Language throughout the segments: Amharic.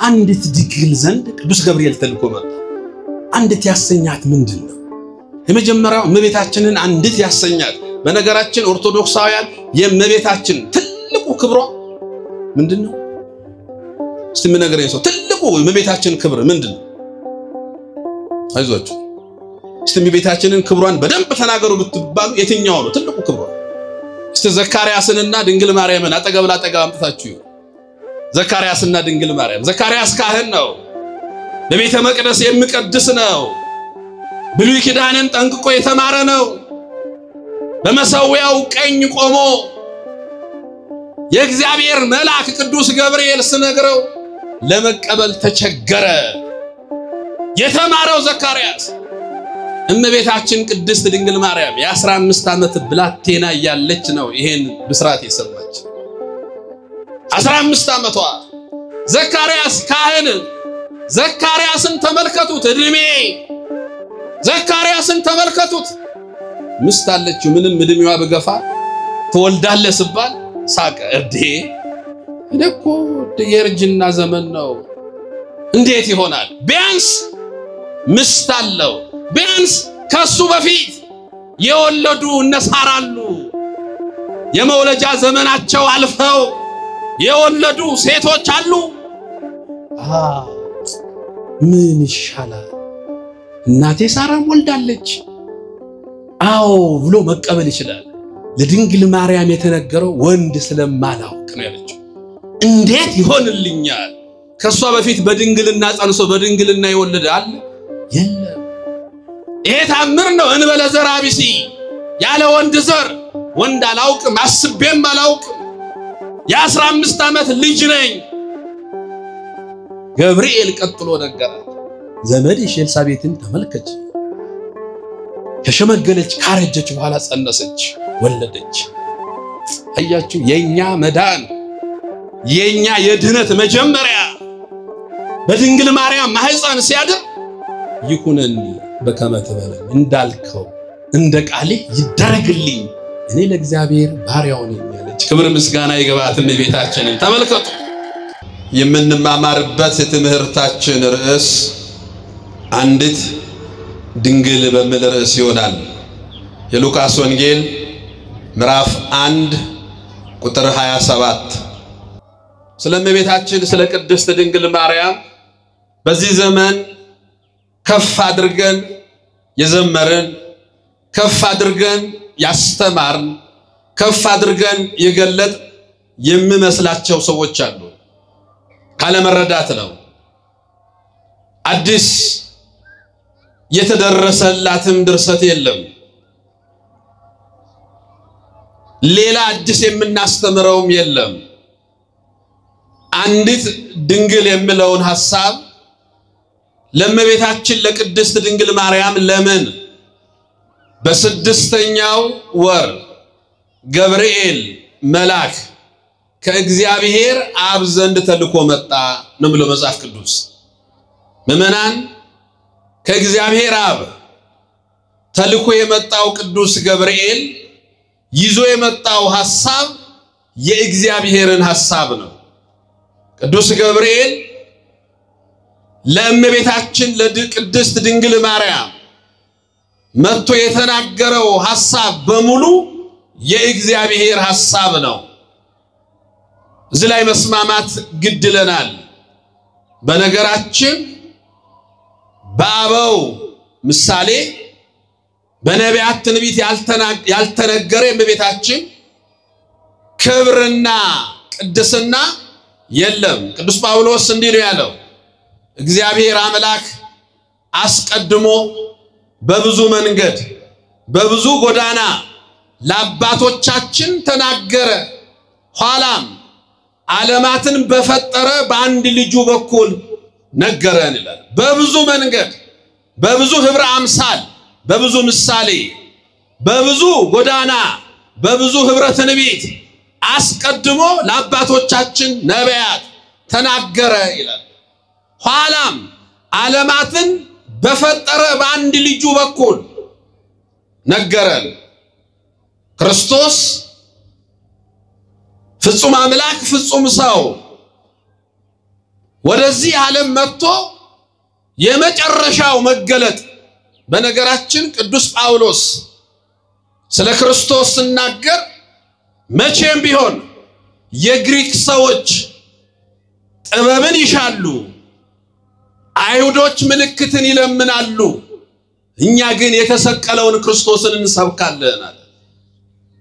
አንዲት ድንግል ዘንድ ቅዱስ ገብርኤል ተልኮ መጣ። አንዲት ያሰኛት ምንድነው? የመጀመሪያው እመቤታችንን አንዲት ያሰኛት። በነገራችን ኦርቶዶክሳውያን የእመቤታችን ትልቁ ክብሯ ምንድነው? እስቲ ምን ነገር ይሰው ትልቁ እመቤታችን ክብር ምንድነው? አይዟችሁ እስቲ እመቤታችንን ክብሯን በደንብ ተናገሩ ብትባሉ የትኛው ነው ትልቁ ክብሯ? እስቲ ዘካርያስንና ድንግል ማርያምን አጠገብ ላጠገብ አምጥታችሁ ዘካርያስና ድንግል ማርያም። ዘካርያስ ካህን ነው፣ ለቤተ መቅደስ የሚቀድስ ነው፣ ብሉይ ኪዳንን ጠንቅቆ የተማረ ነው። በመሰዊያው ቀኝ ቆሞ የእግዚአብሔር መልአክ ቅዱስ ገብርኤል ሲነግረው ለመቀበል ተቸገረ። የተማረው ዘካርያስ እመቤታችን ቅድስት ድንግል ማርያም የ15 ዓመት ብላቴና ያለች ነው ይሄን ብስራት የሰማች። 15 ዓመቷ ዘካርያስ ካህን። ዘካርያስን ተመልከቱት፣ እድሜ ዘካርያስን ተመልከቱት። ምስት አለችው፣ ምንም እድሜዋ በገፋ ትወልዳለህ ሲባል ሳቀ። እኮ የእርጅና ዘመን ነው፣ እንዴት ይሆናል? ቢያንስ ምስት አለው፣ ቢያንስ ከሱ በፊት የወለዱ እነሳራሉ፣ የመውለጃ ዘመናቸው አልፈው የወለዱ ሴቶች አሉ። ምን ይሻላል? እናቴ ሳራም ወልዳለች አዎ ብሎ መቀበል ይችላል። ለድንግል ማርያም የተነገረው ወንድ ስለማላውቅ ነው ያለችው። እንዴት ይሆንልኛል? ከሷ በፊት በድንግልና ጸንሶ በድንግልና ይወለድ አለ? የለም። ይሄ ታምር ነው። እንበለ ዘር አብሲ ያለ ወንድ ዘር ወንድ አላውቅም፣ አስቤም አላውቅም። የ15 ዓመት ልጅ ነኝ። ገብርኤል ቀጥሎ ነገራት። ዘመድሽ ኤልሳቤጥን ተመልከች፣ ከሸመገለች ካረጀች በኋላ ጸነሰች፣ ወለደች። አያችሁ፣ የኛ መዳን የኛ የድህነት መጀመሪያ በድንግል ማርያም ማህፀን ሲያድር ይኩነኒ በከመ ትበለኝ፣ እንዳልከው እንደ ቃሌ ይደረግልኝ፣ እኔ ለእግዚአብሔር ባሪያው ነኝ ያለች። ክብር ምስጋና ይግባት እመቤታችንን። ተመልከቱ። የምንማማርበት የትምህርታችን ርዕስ አንዲት ድንግል በሚል ርዕስ ይሆናል። የሉቃስ ወንጌል ምዕራፍ 1 ቁጥር 27 ስለ እመቤታችን ስለ ቅድስት ድንግል ማርያም በዚህ ዘመን ከፍ አድርገን የዘመርን፣ ከፍ አድርገን ያስተማርን፣ ከፍ አድርገን የገለጥ የሚመስላቸው ሰዎች አሉ። ካለመረዳት ነው። አዲስ የተደረሰላትም ድርሰት የለም። ሌላ አዲስ የምናስተምረውም የለም። አንዲት ድንግል የሚለውን ሐሳብ ለእመቤታችን ለቅድስት ድንግል ማርያም ለምን በስድስተኛው ወር ገብርኤል መልአክ ከእግዚአብሔር አብ ዘንድ ተልኮ መጣ ነው ብሎ መጽሐፍ ቅዱስ። ምእመናን ከእግዚአብሔር አብ ተልኮ የመጣው ቅዱስ ገብርኤል ይዞ የመጣው ሐሳብ የእግዚአብሔርን ሐሳብ ነው። ቅዱስ ገብርኤል ለእመቤታችን ለቅድስት ድንግል ማርያም መጥቶ የተናገረው ሐሳብ በሙሉ የእግዚአብሔር ሐሳብ ነው። እዚህ ላይ መስማማት ግድ ይለናል። በነገራችን በአበው ምሳሌ በነቢያት ትንቢት ያልተነገረ የእመቤታችን ክብርና ቅድስና የለም። ቅዱስ ጳውሎስ እንዲህ ነው ያለው፣ እግዚአብሔር አምላክ አስቀድሞ በብዙ መንገድ በብዙ ጎዳና ለአባቶቻችን ተናገረ፣ ኋላም ዓለማትን በፈጠረ በአንድ ልጁ በኩል ነገረን ይላል። በብዙ መንገድ በብዙ ህብረ አምሳል በብዙ ምሳሌ በብዙ ጎዳና በብዙ ህብረ ትንቢት አስቀድሞ ለአባቶቻችን ነቢያት ተናገረ ይላል። ኋላም ዓለማትን በፈጠረ በአንድ ልጁ በኩል ነገረን። ክርስቶስ ፍጹም አምላክ ፍጹም ሰው ወደዚህ ዓለም መጥቶ የመጨረሻው መገለጥ በነገራችን ቅዱስ ጳውሎስ ስለ ክርስቶስ ሲናገር መቼም ቢሆን የግሪክ ሰዎች ጥበብን ይሻሉ አይሁዶች ምልክትን ይለምናሉ እኛ ግን የተሰቀለውን ክርስቶስን እንሰብካለን አለ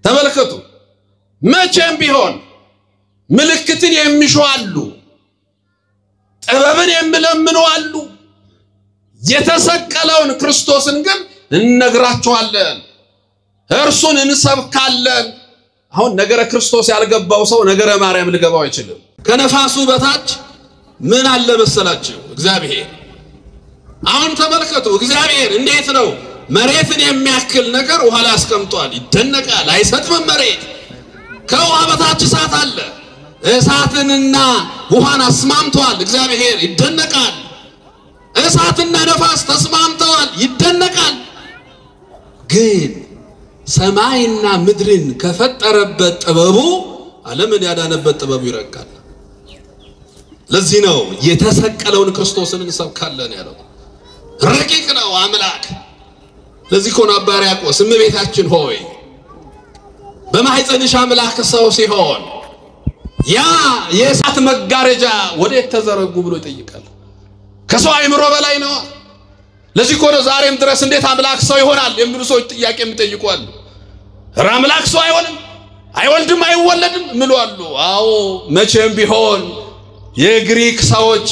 ተመልከቱ መቼም ቢሆን ምልክትን የሚሹ አሉ ጥበብን የሚለምኑ አሉ የተሰቀለውን ክርስቶስን ግን እንነግራቸዋለን እርሱን እንሰብካለን አሁን ነገረ ክርስቶስ ያልገባው ሰው ነገረ ማርያም ሊገባው አይችልም ከነፋሱ በታች ምን አለ መሰላችሁ እግዚአብሔር አሁን ተመልከቱ እግዚአብሔር እንዴት ነው መሬትን የሚያክል ነገር ውሃ ላይ አስቀምጧል ይደነቃል አይሰጥም መሬት ከውሃ በታች እሳት አለ እሳትንና ውሃን አስማምቷል እግዚአብሔር ይደነቃል እሳትና ነፋስ ተስማምተዋል ይደነቃል ግን ሰማይና ምድርን ከፈጠረበት ጥበቡ ዓለምን ያዳነበት ጥበቡ ይረቃል ለዚህ ነው የተሰቀለውን ክርስቶስን እንሰብካለን ያለው ረቂቅ ነው አምላክ ለዚህ ኮና ባሪያቆስ እመቤታችን ሆይ በማህፀንሽ አምላክ ሰው ሲሆን ያ የእሳት መጋረጃ ወዴት ተዘረጉ ብሎ ይጠይቃል ከሰው አይምሮ በላይ ነው ለዚህ ኮነ ዛሬም ድረስ እንዴት አምላክ ሰው ይሆናል የሚሉ ሰዎች ጥያቄ የሚጠይቁአሉ አምላክ ሰው አይሆንም አይወልድም አይወለድም ምሉአሉ አዎ መቼም ቢሆን የግሪክ ሰዎች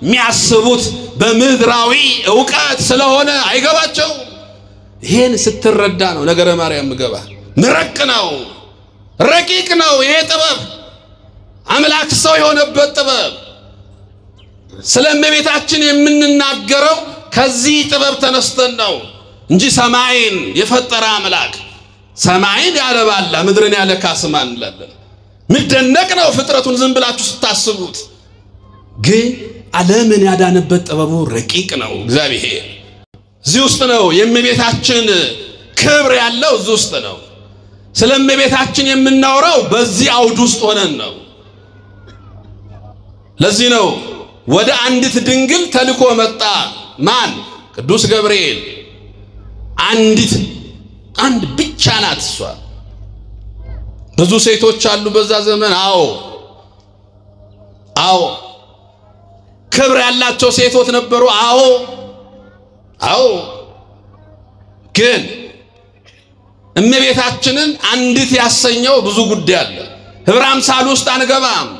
የሚያስቡት በምድራዊ ዕውቀት ስለሆነ አይገባቸው ይሄን ስትረዳ ነው ነገረ ማርያም ገባ ምረቅ ነው ረቂቅ ነው ይሄ ጥበብ አምላክ ሰው የሆነበት ጥበብ ስለእመቤታችን የምንናገረው ከዚህ ጥበብ ተነስተን ነው እንጂ ሰማይን የፈጠረ አምላክ ሰማይን ያለባላ ምድርን ያለካስማን እንላለን ምደነቅ ነው ፍጥረቱን ዝም ብላችሁ ስታስቡት ግን ዓለምን ያዳነበት ጥበቡ ረቂቅ ነው እግዚአብሔር እዚህ ውስጥ ነው የእመቤታችን ክብር ያለው እዚህ ውስጥ ነው ስለእመቤታችን የምናወራው በዚህ አውድ ውስጥ ሆነን ነው ለዚህ ነው ወደ አንዲት ድንግል ተልኮ መጣ ማን ቅዱስ ገብርኤል አንድ ብቻ ናት እሷ ብዙ ሴቶች አሉ በዛ ዘመን አዎ ክብር ያላቸው ሴቶች ነበሩ አዎ ግን እመቤታችንን አንዲት ያሰኘው ብዙ ጉዳይ አለ ህብረ አምሳል ውስጥ አንገባም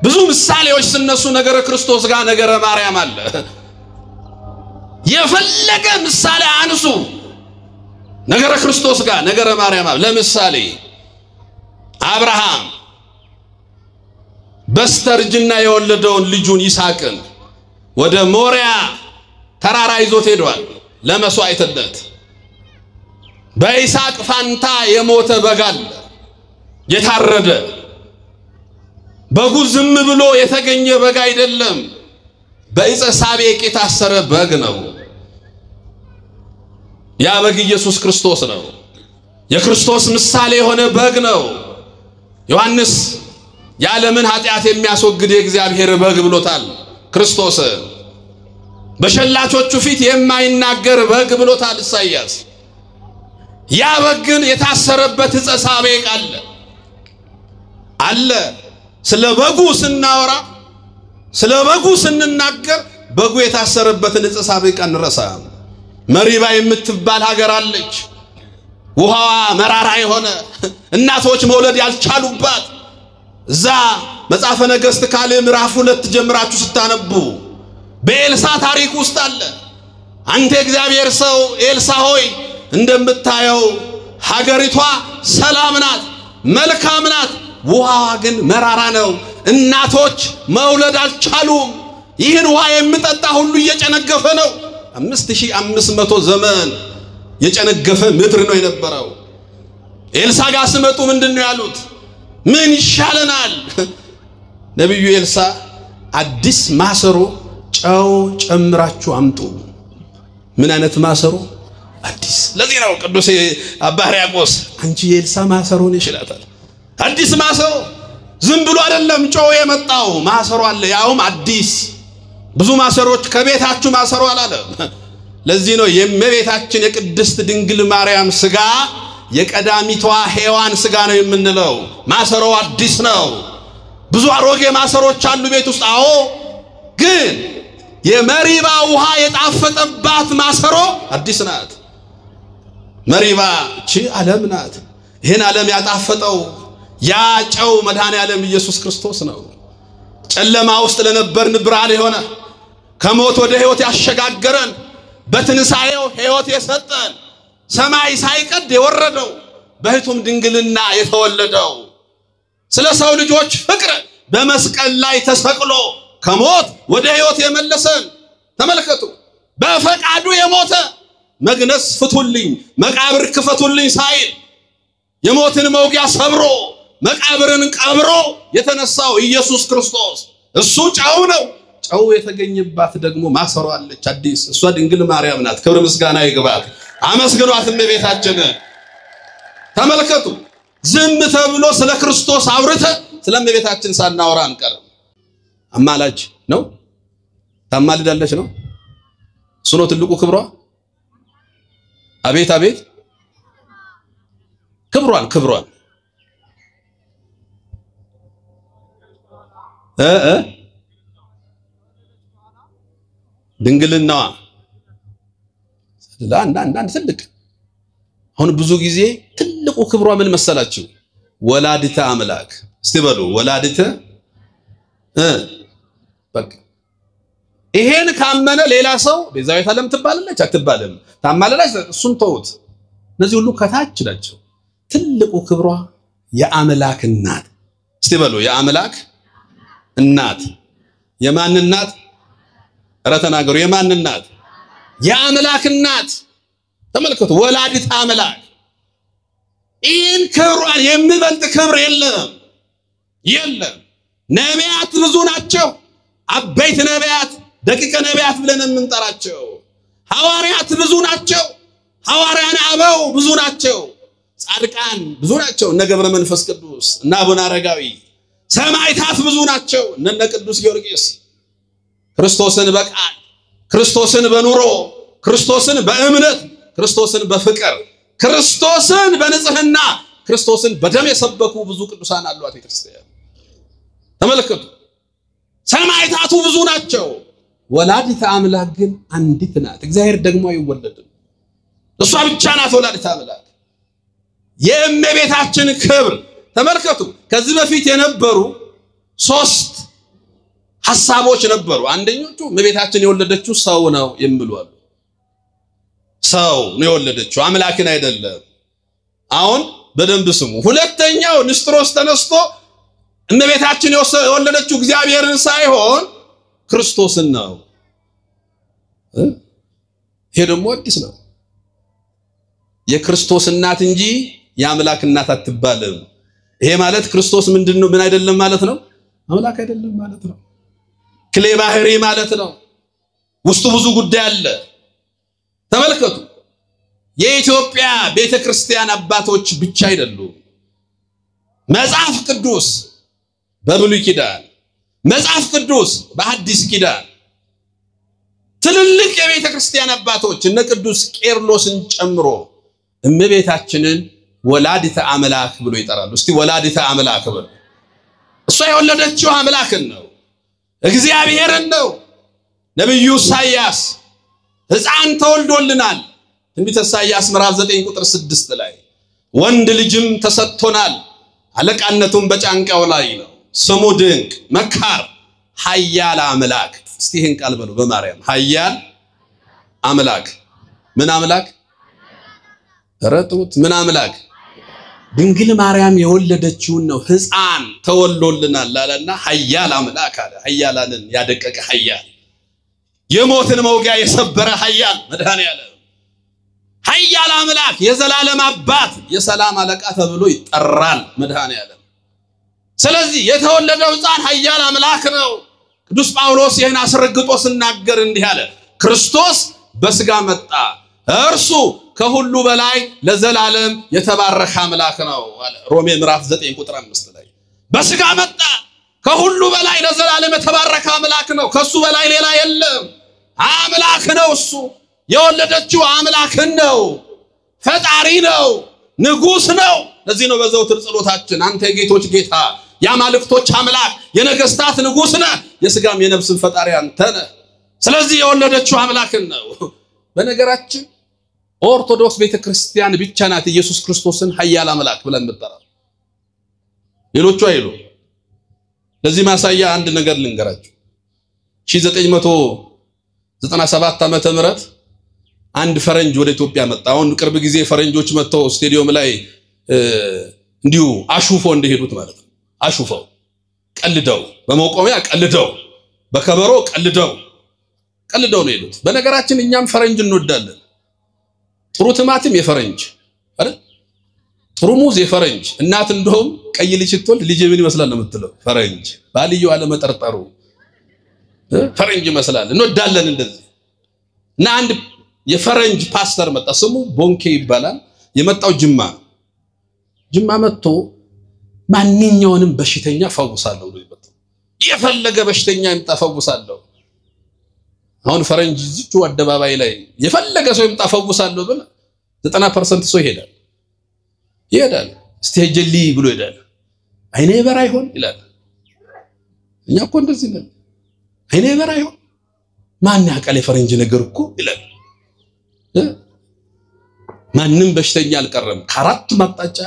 ብዙ ምሳሌዎች ስነሱ ነገረ ክርስቶስ ጋር ነገረ ማርያም አለ የፈለገ ምሳሌ አንሱ ነገረ ክርስቶስ ጋር ነገረ ማርያም ለምሳሌ አብርሃም በስተርጅና የወለደውን ልጁን ይስሐቅን ወደ ሞሪያ ተራራ ይዞት ሄዷል ለመስዋዕትነት በይስሐቅ ፋንታ የሞተ በግ አለ የታረደ በጉ ዝም ብሎ የተገኘ በግ አይደለም በዕፀ ሳቤቅ የታሰረ በግ ነው ያ በግ ኢየሱስ ክርስቶስ ነው የክርስቶስ ምሳሌ የሆነ በግ ነው ዮሐንስ የዓለምን ኃጢአት የሚያስወግድ የእግዚአብሔር በግ ብሎታል ክርስቶስ በሸላቾቹ ፊት የማይናገር በግ ብሎታል ኢሳይያስ ያ በግ ግን የታሰረበት ዕፀ ሳቤቅ አለ ስለ በጉ ስናወራ ስለ በጉ ስንናገር በጉ የታሰረበትን ዕፀ ሳቤቅ አንረሳም መሪባ የምትባል ሀገር አለች ውሃዋ መራራ የሆነ እናቶች መውለድ ያልቻሉባት እዛ መጽሐፈ ነገሥት ካልዕ ምዕራፍ 2 ጀምራችሁ ስታነቡ በኤልሳ ታሪክ ውስጥ አለ አንተ እግዚአብሔር ሰው ኤልሳ ሆይ እንደምታየው ሀገሪቷ ሰላም ናት መልካም ናት ውሃዋ ግን መራራ ነው እናቶች መውለድ አልቻሉም ይህን ውሃ የሚጠጣ ሁሉ እየጨነገፈ ነው 5500 ዘመን የጨነገፈ ምድር ነው የነበረው ኤልሳ ጋር ሲመጡ ምንድነው ያሉት ምን ይሻለናል ነብዩ ኤልሳ አዲስ ማሰሮ ጨው ጨምራችሁ አምጡ ምን አይነት ማሰሮ አዲስ ለዚህ ነው ቅዱስ አባ ሕርያቆስ አንቺ የኤልሳ ማሰሮን ይሽላታል አዲስ ማሰሮ ዝም ብሎ አይደለም ጮው የመጣው ማሰሮ አለ ያውም አዲስ ብዙ ማሰሮች ከቤታችሁ ማሰሮ አላለ ለዚህ ነው የእመቤታችን የቅድስት ድንግል ማርያም ስጋ የቀዳሚቷ ሔዋን ስጋ ነው የምንለው ማሰሮ አዲስ ነው ብዙ አሮጌ ማሰሮች አሉ ቤት ውስጥ አዎ ግን የመሪባ ውሃ የጣፈጠባት ማሰሮ አዲስ ናት መሪባ እቺ ዓለም ናት ይሄን ዓለም ያጣፈጠው ያ ጨው መድኃኔ ዓለም ኢየሱስ ክርስቶስ ነው ጨለማ ውስጥ ለነበርን ብርሃን የሆነ ከሞት ወደ ሕይወት ያሸጋገረን በትንሳኤው ሕይወት የሰጠን ሰማይ ሳይቀድ የወረደው በሕቱም ድንግልና የተወለደው ስለ ሰው ልጆች ፍቅር በመስቀል ላይ ተሰቅሎ ከሞት ወደ ሕይወት የመለሰን ተመልከቱ በፈቃዱ የሞተ መግነስ ፍቱልኝ መቃብር ክፈቱልኝ ሳይል የሞትን መውጊያ ሰብሮ መቃብርን ቀብሮ የተነሳው ኢየሱስ ክርስቶስ እሱ ጨው ነው ጨው የተገኘባት ደግሞ ማሰሮ አለች አዲስ እሷ ድንግል ማርያም ናት ክብር ምስጋና ይግባት አመስግኗት እመቤታችን ተመልከቱ ዝም ተብሎ ስለ ክርስቶስ አውርተ ስለ እመቤታችን ሳናወራ አንቀርም አማላጅ ነው ታማልዳለች ነው እሱ ነው ትልቁ ክብሯ አቤት አቤት ክብሯን ድንግልናዋ አንድ ትልቅ አሁን ብዙ ጊዜ ትልቁ ክብሯ ምን መሰላችሁ ወላዲተ አምላክ እስቲ በሉ ወላዲተ በቃ ይሄን ካመነ ሌላ ሰው ቤዛዊት ዓለም ትባላለች አትባልም ታማለላች እሱን ተውት እነዚህ ሁሉ ከታች ናቸው ትልቁ ክብሯ የአምላክ እናት እስቲ በሉ የአምላክ እናት የማን እናት ኧረ ተናገሩ የማን እናት የአምላክ እናት ተመልከቱ ወላዲተ አምላክ ይህን ክብሯን የሚበልጥ ክብር የለም ነቢያት ብዙ ናቸው አበይት ነቢያት ደቂቀ ነቢያት ብለን የምንጠራቸው ሐዋርያት ብዙ ናቸው ሐዋርያን አበው ብዙ ናቸው ጻድቃን ብዙ ናቸው እነ ገብረ መንፈስ ቅዱስ እና አቡነ አረጋዊ ሰማዕታት ብዙ ናቸው እነ ቅዱስ ጊዮርጊስ ክርስቶስን በቃል ክርስቶስን በኑሮ ክርስቶስን በእምነት ክርስቶስን በፍቅር ክርስቶስን በንጽህና ክርስቶስን በደም የሰበኩ ብዙ ቅዱሳን አሏት ቤተክርስቲያን ተመልከቱ ሰማዕታቱ ብዙ ናቸው ወላዲተ አምላክ ግን አንዲት ናት እግዚአብሔር ደግሞ አይወለድም እሷ ብቻ ናት ወላዲተ አምላክ የእመቤታችን ክብር ተመልከቱ ከዚህ በፊት የነበሩ 3 ሐሳቦች ነበሩ አንደኞቹ እመቤታችን የወለደችው ሰው ነው የሚሉ አሉ ሰው ነው የወለደችው አምላክን አይደለም አሁን በደንብ ስሙ ሁለተኛው ንስጥሮስ ተነስቶ እመቤታችን የወለደችው እግዚአብሔርን ሳይሆን ክርስቶስን ነው ይሄ ደግሞ አዲስ ነው የክርስቶስ እናት እንጂ የአምላክ እናት አትባልም ይሄ ማለት ክርስቶስ ምንድነው ምን አይደለም ማለት ነው አምላክ አይደለም ማለት ነው ክሌ ባህሪ ማለት ነው ውስጡ ብዙ ጉዳይ አለ ተመልከቱ የኢትዮጵያ ቤተክርስቲያን አባቶች ብቻ አይደሉም መጽሐፍ ቅዱስ በብሉይ ኪዳን መጽሐፍ ቅዱስ በሐዲስ ኪዳን ትልልቅ የቤተክርስቲያን አባቶች እነ ቅዱስ ቄርሎስን ጨምሮ እመቤታችንን ወላዲተ አምላክ ብሎ ይጠራሉ እስቲ ወላዲተ አምላክ ብሎ እሷ የወለደችው አምላክን ነው እግዚአብሔርን ነው ነብዩ ኢሳይያስ ሕፃን ተወልዶልናል ትንቢተ ኢሳይያስ ምዕራፍ 9 ቁጥር 6 ላይ ወንድ ልጅም ተሰጥቶናል አለቃነቱም በጫንቃው ላይ ነው ስሙ ድንቅ መካር ኃያል አምላክ እስቲ ይሄን ቃል በሉ በማርያም ኃያል አምላክ ምን አምላክ ረጡት ምን አምላክ ድንግል ማርያም የወለደችው ነው ሕፃን ተወልዶልናል አለና ኃያል አምላክ አለ ኃያላንን ያደቀቀ ኃያል የሞትን መውጊያ የሰበረ ኃያል መድኃኔዓለም ኃያል አምላክ የዘላለም አባት የሰላም አለቃ ተብሎ ይጠራል መድኃኔዓለም ስለዚህ የተወለደው ሕፃን ኃያል አምላክ ነው ቅዱስ ጳውሎስ ይሄን አስረግጦ ሲናገር እንዲህ አለ ክርስቶስ በስጋ መጣ እርሱ ከሁሉ በላይ ለዘላለም የተባረከ አምላክ ነው አለ ሮሜ ምዕራፍ 9 ቁጥር 5 ላይ በስጋ መጣ ከሁሉ በላይ ለዘላለም የተባረከ አምላክ ነው ከሱ በላይ ሌላ የለም አምላክ ነው እሱ የወለደችው አምላክ ነው ፈጣሪ ነው ንጉስ ነው ለዚህ ነው በዘውትር ጸሎታችን አንተ የጌቶች ጌታ ያማልክቶች አምላክ የነገስታት ንጉስ ነህ የስጋም የነፍስም ፈጣሪ አንተ ነህ ስለዚህ የወለደችው አምላክ ነው በነገራችን ኦርቶዶክስ ቤተክርስቲያን ብቻ ናት ኢየሱስ ክርስቶስን ኃያል አምላክ ብለን እንጠራለን ሌሎቹ አይሉ ለዚህ ማሳያ አንድ ነገር ልንገራችሁ 1997 ዓመተ ምህረት አንድ ፈረንጅ ወደ ኢትዮጵያ መጣ አሁን ቅርብ ጊዜ ፈረንጆች መጥተው ስቴዲየም ላይ እንዲሁ አሹፎ እንደሄዱት ማለት ነው አሹፈው ቀልደው በመቆሚያ ቀልደው በከበሮ ቀልደው ነው የሄዱት በነገራችን እኛም ፈረንጅ እንወዳለን ጥሩ ቲማቲም የፈረንጅ አይደል ጥሩ ሙዝ የፈረንጅ እናት እንደውም ቀይ ልጅ ትወልድ ልጅ ምን ይመስላል ነው የምትለው ፈረንጅ ባልየው አለ መጠርጠሩ ፈረንጅ ይመስላል እንወዳለን እንደዚህ እና አንድ የፈረንጅ ፓስተር መጣ ስሙ ቦንኬ ይባላል የመጣው ጅማ መጥቶ ማንኛውንም በሽተኛ ፈውሳለሁ ነው ይመጣው የፈለገ በሽተኛ ይምጣ ፈውሳለሁ አሁን ፈረንጅ ዝቹ አደባባይ ላይ የፈለገ ሰው ይምጣ ፈውሳለሁ ብለ 90% ሰው ይሄዳል ስቴጅሊ ብሎ ይሄዳል አይኔ በራ ይሆን ይላል እኛ እኮ እንደዚህ ነን አይኔ በራ ይሆን ማን ያቀለ ፈረንጅ ነገር እኮ ይላል ማንንም በሽተኛ አልቀረም ከአራት ማጣጫ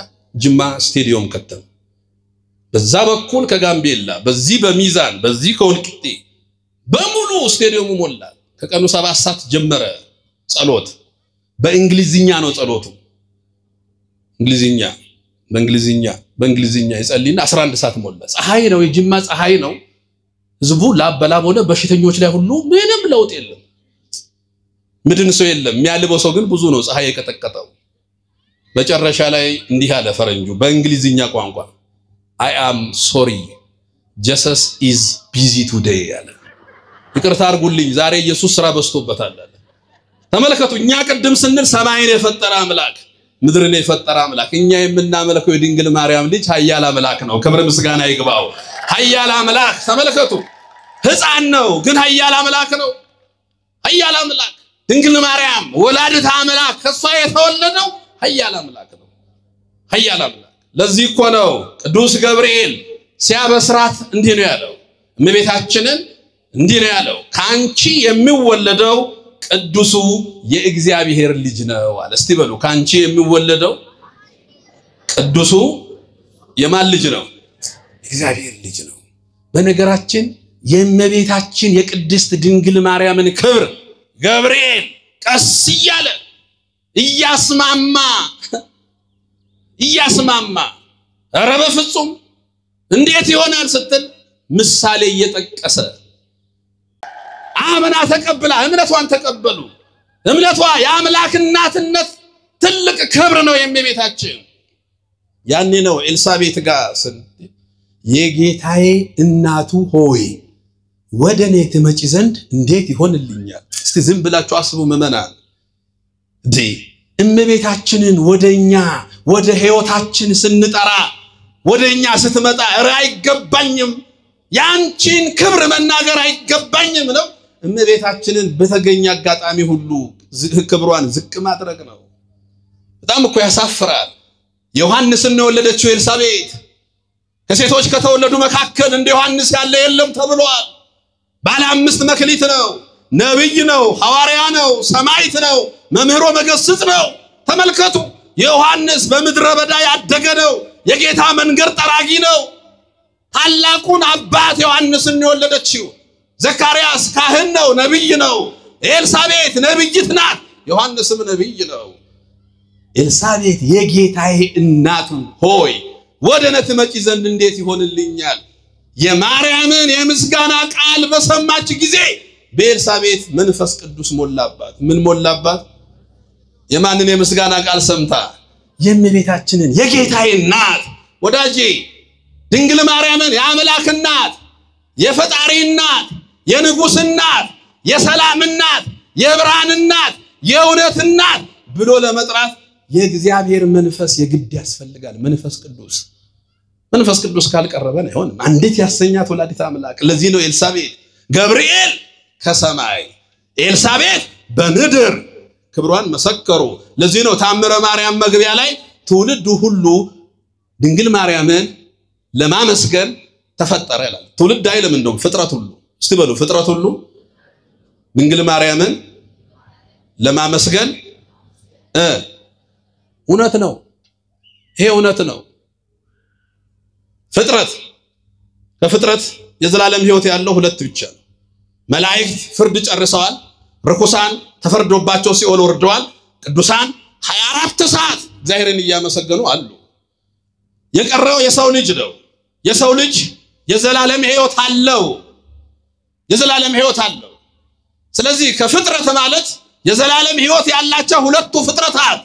ጅማ ስቴዲየም ከተም በዛ በኩል ከጋምቤላ በዚህ በሚዛን በዚህ ከወልቂጤ በሙሉ ስቴዲየሙ ሞላ ከቀኑ 7 ሰዓት ጀመረ ጸሎት በእንግሊዝኛ ነው ጸሎቱ በእንግሊዝኛ ይጸልይና 11 ሰዓት ሞላ ፀሐይ ነው የጅማ ፀሐይ ነው ህዝቡ ላበላብ ሆነ በሽተኞች ላይ ሁሉ ምንም ለውጥ የለም ምድን ሰው የለም የሚያልበው ሰው ግን ብዙ ነው ፀሐይ የቀጠቀጠው በጨረሻ ላይ እንዲህ አለ ፈረንጁ በእንግሊዝኛ ቋንቋ I am sorry Jesus is busy today አለ ይቅርታ አርጉልኝ ዛሬ ኢየሱስ ስራ በስቶበታል አለ ተመልከቱ እኛ ቀደም ስንል ሰማይን የፈጠረ አምላክ ምድርን የፈጠረ አምላክ እኛ የምናመልከው የድንግል ማርያም ልጅ ኃያል አምላክ ነው ክብር ምስጋና ይግባው ኃያል አምላክ ተመልከቱ ሕፃን ነው ግን ኃያል አምላክ ነው ኃያል አምላክ ድንግል ማርያም ወላዲተ አምላክ ከሷ የተወለደው ኃያል አምላክ ነው ኃያል አምላክ ለዚህ እኮ ነው ቅዱስ ገብርኤል ሲያበስራት እንዲህ ነው ያለው እመቤታችንን እንዲህ ነው ያለው ካንቺ የሚወለደው ቅዱሱ የእግዚአብሔር ልጅ ነው አለ እስቲ በሉ ካንቺ የሚወለደው ቅዱሱ የማን ልጅ ነው እግዚአብሔር ልጅ ነው በነገራችን የእመቤታችን የቅድስት ድንግል ማርያምን ክብር ገብርኤል ቀስ ይያለ እያስማማ ኧረ በፍጹም እንዴት ይሆናል ስትል ምሳሌ እየጠቀሰ አመና ተቀበላ እምነቷን ተቀበሉ እምነቷ የአምላክ እናትነት ትልቅ ክብር ነው የእመቤታችን ያኔ ነው ኤልሳቤጥ ጋር የጌታዬ እናቱ ሆይ ወደኔ ትመጪ ዘንድ እንዴት ይሆንልኛል እስቲ ዝም ብላችሁ አስቡ መመናን እመቤታችንን ወደኛ ወደ ህይወታችን ስንጠራ ወደኛ ስትመጣ አይገባኝም ያንቺን ክብር መናገር አይገባኝም ነው እመቤታችንን በተገኘ አጋጣሚ ሁሉ ክብሯን ዝቅ ማድረግ ነው በጣም እኮ ያሳፍራል ዮሐንስን ነው የወለደችው ኤልሳቤጥ ከሴቶች ከተወለዱ መካከል እንደ ዮሐንስ ያለ የለም ተብሏል ባለ 5 መክሊት ነው ነብይ ነው ሐዋርያ ነው ሰማዕት ነው መምህሮ መገስጽ ነው ተመልከቱ ዮሐንስ በምድረ በዳ ያደገ ነው የጌታ መንገድ ጠራጊ ነው ታላቁን አባት ዮሐንስን ነው የወለደችው ዘካርያስ ካህን ነው ነብይ ነው ኤልሳቤጥ ነብይት ናት ዮሐንስም ነብይ ነው ኤልሳቤጥ የጌታዬ እናቱ ሆይ ወደኔ ትመጪ ዘንድ እንዴት ይሆንልኛል የማርያምን የምስጋና ቃል በሰማች ጊዜ በኤልሳቤጥ መንፈስ ቅዱስ ሞላባት ምን ሞላባት የማንን የምስጋና ቃል ሰምታ የእመቤታችንን የጌታዬ እናት ወዳጄ ድንግል ማርያምን የአምላክ እናት የፈጣሪ እናት የንጉስ እናት የሰላም እናት የብርሃን እናት የእውነት እናት ብሎ ለመጥራት የእግዚአብሔር መንፈስ የግድ ያስፈልጋል መንፈስ ቅዱስ መንፈስ ቅዱስ ካልቀረበን አይሆንም። አንዲት ያሰኛት ወላዲተ አምላክ። ለዚህ ነው ኤልሳቤጥ ገብርኤል ከሰማይ ኤልሳቤጥ በምድር ክብሯን መሰከሩ። ለዚህ ነው ታምረ ማርያም መግቢያ ላይ ትውልድ ሁሉ ድንግል ማርያምን ለማመስገን ተፈጠረ ይላል። ትውልድ አይልም እንደውም ፍጥረት ሁሉ። እስቲ በሉ ፍጥረት ሁሉ ድንግል ማርያምን ለማመስገን እውነት ነው። ይሄ እውነት ነው። ፍጥረት ከፍጥረት የዘላለም ሕይወት ያለው ሁለት ብቻ ነው። መላእክት ፍርድ ጨርሰዋል። ርኩሳን ተፈርዶባቸው ሲኦል ወርደዋል። ቅዱሳን 24 ሰዓት እግዚአብሔርን እያመሰገኑ አሉ። የቀረው የሰው ልጅ ነው። የሰው ልጅ የዘላለም ሕይወት አለው። የዘላለም ሕይወት አለው። ስለዚህ ከፍጥረት ማለት የዘላለም ሕይወት ያላቸው ሁለቱ ፍጥረታት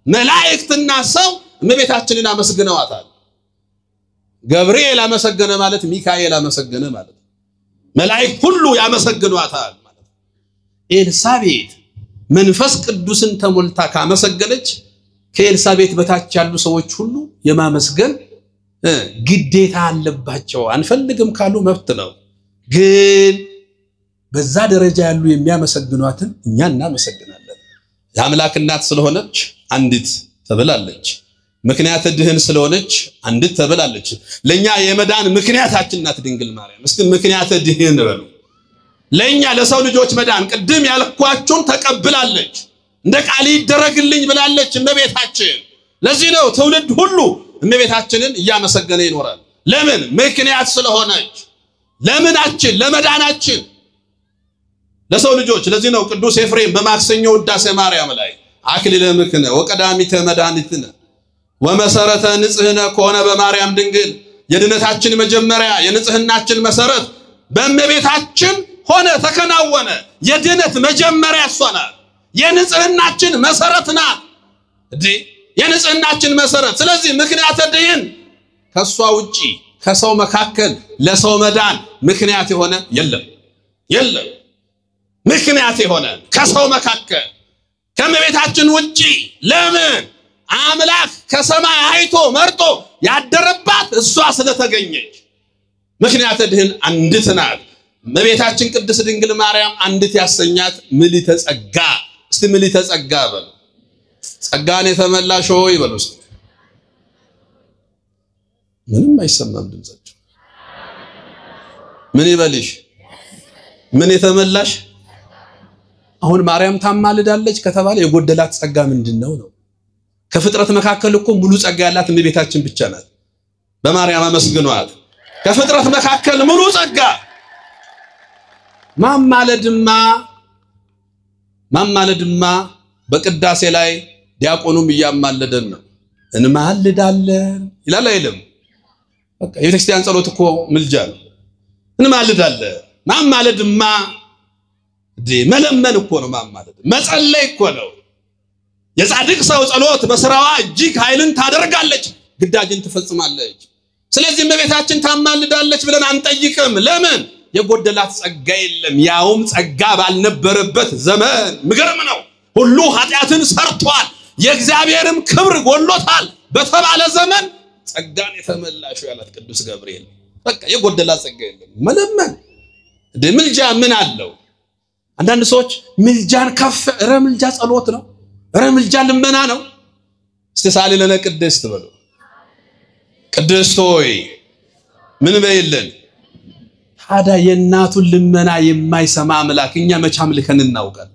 መላእክትና ሰው እመቤታችንን አመስግነዋታል። ገብርኤል አመሰገነ ማለት ሚካኤል አመሰገነ ማለት መላእክት ሁሉ ያመሰግኗታል ማለት። ኤልሳቤጥ መንፈስ ቅዱስን ተሞልታ ካመሰገነች ከኤልሳቤጥ በታች ያሉ ሰዎች ሁሉ የማመስገን ግዴታ አለባቸው። አንፈልግም ካሉ መብት ነው። ግን በዛ ደረጃ ያሉ የሚያመሰግኗትን እኛ እናመሰግናለን። የአምላክ እናት ስለሆነች አንዲት ተብላለች። ምክንያት ድህን ስለሆነች አንዲት ተብላለች። ለኛ የመዳን ምክንያታችን ናት ድንግል ማርያም። እስቲ ምክንያት ድህን በሉ። ለኛ ለሰው ልጆች መዳን ቅድም ያልኳችሁን ተቀብላለች። እንደ ቃል ይደረግልኝ ብላለች እመቤታችን። ለዚህ ነው ትውልድ ሁሉ እመቤታችንን እያመሰገነ ይኖራል። ለምን? ምክንያት ስለሆነች። ለምናችን? ለመዳናችን ለሰው ልጆች። ለዚህ ነው ቅዱስ ኤፍሬም በማክሰኞ ውዳሴ ማርያም ላይ አክሊለ ምክነ ወቀዳሚተ መድኃኒትነ ወመሰረተ ንጽህነ ከሆነ በማርያም ድንግል የድነታችን መጀመሪያ የንጽህናችን መሰረት በእመቤታችን ሆነ ተከናወነ። የድነት መጀመሪያ እሷ ናት። የንጽህናችን መሰረት ናት። የንጽህናችን መሰረት። ስለዚህ ምክንያት ድህን ከሷ ውጪ ከሰው መካከል ለሰው መዳን ምክንያት የሆነ የለም። ምክንያት የሆነ ከሰው መካከል ከእመቤታችን ውጪ። ለምን? አምላክ ከሰማይ አይቶ መርጦ ያደረባት እሷ ስለተገኘች ምክንያት ድህን አንዲት ናት። እመቤታችን ቅድስት ድንግል ማርያም አንዲት ያሰኛት ምልዕተ ጸጋ። እስቲ ምልዕተ ጸጋ በሉ። ጸጋን የተመላሽ ሆይ በሉ። እስቲ ምንም አይሰማም ድምጻቸው። ምን ይበልሽ? ምን የተመላሽ? አሁን ማርያም ታማልዳለች ከተባለ የጎደላት ጸጋ ምንድነው ነው? ከፍጥረት መካከል እኮ ሙሉ ጸጋ ያላት እመቤታችን ብቻ ናት። በማርያም አመስግኗት። ከፍጥረት መካከል ሙሉ ጸጋ ማማለድማ በቅዳሴ ላይ ዲያቆኑም እያማለደን ነው። እንማልዳለን ይላል አይልም? በቃ የቤተክርስቲያን ጸሎት እኮ ምልጃ ነው። እንማልዳለን። ማማለድማ መለመን እኮ ነው። ማማለድ መጸለይ እኮ ነው። የጻድቅ ሰው ጸሎት በስራዋ እጅግ ኃይልን ታደርጋለች፣ ግዳጅን ትፈጽማለች። ስለዚህ እመቤታችን ታማልዳለች ብለን አንጠይቅም። ለምን? የጎደላት ጸጋ የለም። ያውም ጸጋ ባልነበረበት ዘመን ምገርም ነው። ሁሉ ኃጢአትን ሰርቷል፣ የእግዚአብሔርም ክብር ጎሎታል በተባለ ዘመን ጸጋን የተመላሽ ያላት ቅዱስ ገብርኤል በቃ የጎደላት ጸጋ የለም። መለመን ምልጃ ምን አለው? አንዳንድ ሰዎች ምልጃን ከፍ ምልጃ ጸሎት ነው፣ ምልጃ ልመና ነው። እስቲ ሳሊ ለነ ቅድስት በሉ። ቅድስት ሆይ ምን በይልን? ታዲያ የእናቱን ልመና የማይሰማ አምላክ እኛ መቼ አምልከን እናውቃለን?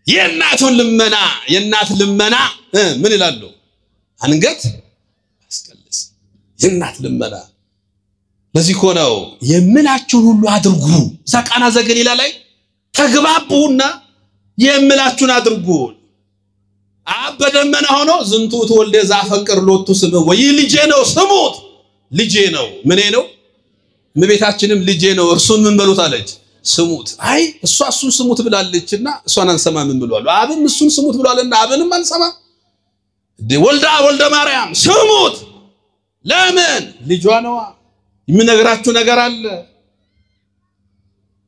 የእናቱን ልመና የእናት ልመና ምን ይላሉ? አንገት አስቀልስ። የእናት ልመና ለዚህ እኮ ነው የምላችሁን ሁሉ አድርጉ። ዛቃና ዘገሊላ ላይ ተግባቡና የምላችሁን አድርጉ። አብ በደመና ሆኖ ዝንቱ ተወልደ ዛፈቅር ሎቱ ስም ወይ ልጄ ነው ስሙት። ልጄ ነው ምኔ ነው? እመቤታችንም ልጄ ነው እርሱን ምን በሉት አለች? ስሙት። አይ እሱን ስሙት ብላለችና እሷን አንሰማ ምን ብሏል? አብም እሱን ስሙት ብሏልና አብንም አንሰማ። ወልደ ማርያም ስሙት። ለምን? ልጇ ነው። የሚነግራችሁ ነገር አለ።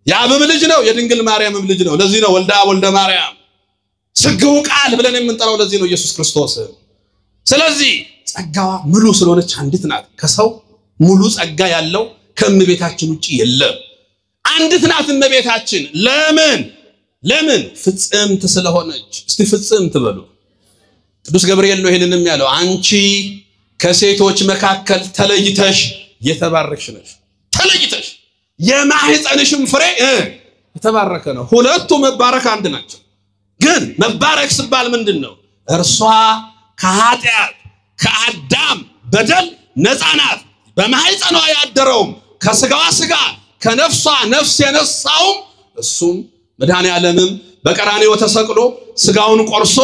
የአብም ልጅ ነው፣ የድንግል ማርያምም ልጅ ነው። ለዚህ ነው ወልደ ማርያም ስግው ቃል ብለን የምንጠራው። ለዚህ ነው ኢየሱስ ክርስቶስ። ስለዚህ ጸጋዋ ሙሉ ስለሆነች አንዲት ናት። ከሰው ሙሉ ጸጋ ያለው ከእመቤታችን ውጪ የለም። አንዲት ናት እመቤታችን። ለምን ፍጽምት ስለሆነች። እስቲ ፍጽምት በሉ። ቅዱስ ገብርኤል ነው ይሄንንም ያለው። አንቺ ከሴቶች መካከል ተለይተሽ የተባረክሽ ነሽ። ተለይተሽ የማህፀንሽም ፍሬ የተባረከ ነው። ሁለቱ መባረክ አንድ ናቸው። ግን መባረክ ሲባል ምንድነው? እርሷ ከኃጢአት ከአዳም በደል ነፃ ናት። በማህፀኗ ያደረውም ከስጋዋ ስጋ ከነፍሷ ነፍስ የነሳውም እሱም መድኃኔ ዓለምም በቀራንዮ ተሰቅሎ ስጋውን ቆርሶ